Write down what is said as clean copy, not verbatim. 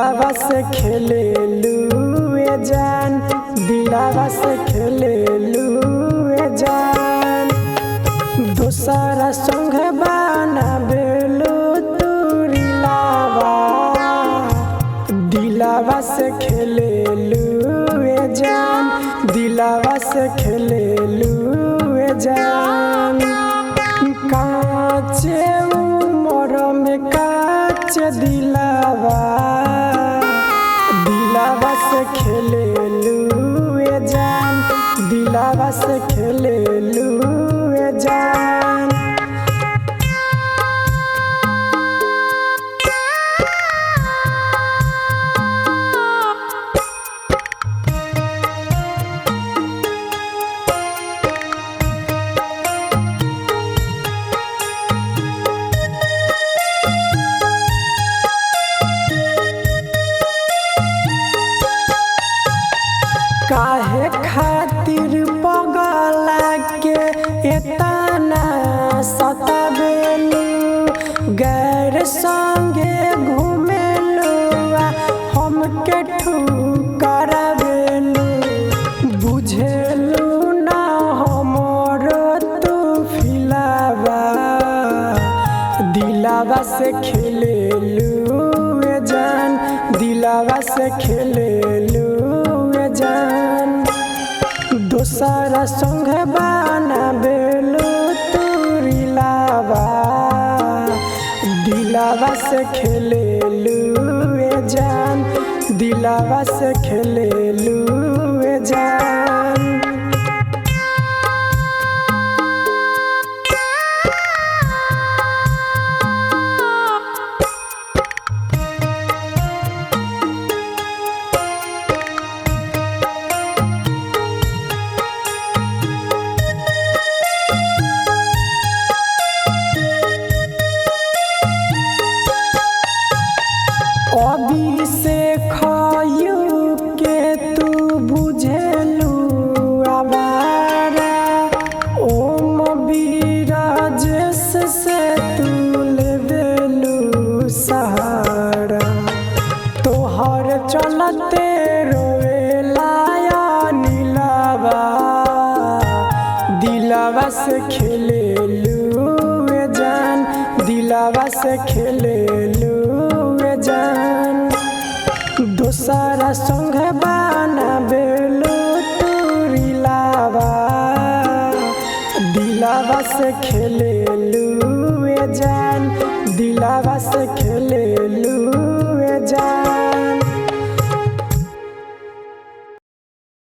दिलावा से खेले लुए जान, दिलावा से खेले लुए जान। दोसरा संग बाना बेलू तुरिलावा, दिलावा से खेले लुए जान, दिलावा से खेले लुए जान। काचे उमर में काचे दिलावा, दिलावा से खेले लुए जान, दिलावा से खेले लुए जान। काहे खातिर पगला के एतना सतावेलू, गैर संगे घूमेलू हमके ठुकरावेलू। बुझेलू ना हमर तू फिलावा, दिलावा से खेलेलू जान, दिलावा से खेलेलू जान। दोसरा संग बाना बेलू तुरिलावा, दिलावा से खेले लुए जान, दिलावा से खेले लुए जान। अभी से खयू के तू बुझेलू आवारा, ओम बीराजेश से तू लेवेलू सहारा। तोहर चलते रोवेला नीलावा, दिलावा से खेलेलू जान, दिलावा से खेलेलू जान। दोसरा संग बाना बेलू तुरिलावा, दिलावा से खेलेलू